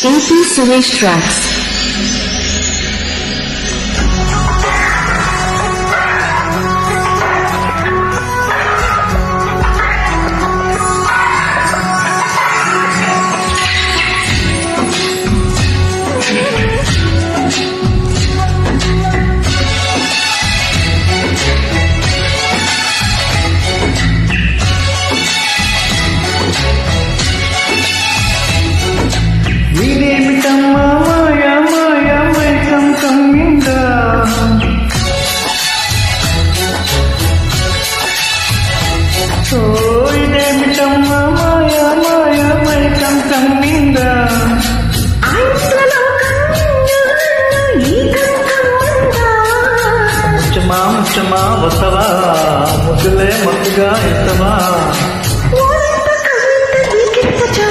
AP Suresh Tracks. ఇదేమిటమ్మా మాయా మాయా మైకం కమ్మిందా ఓ ఇదేమిటమ్మా మాయా మాయా మైకం కమ్మిందా ముచ్చమా ముచ్చమా వసవా ముద్దులే మత్తుగా ఇస్తవా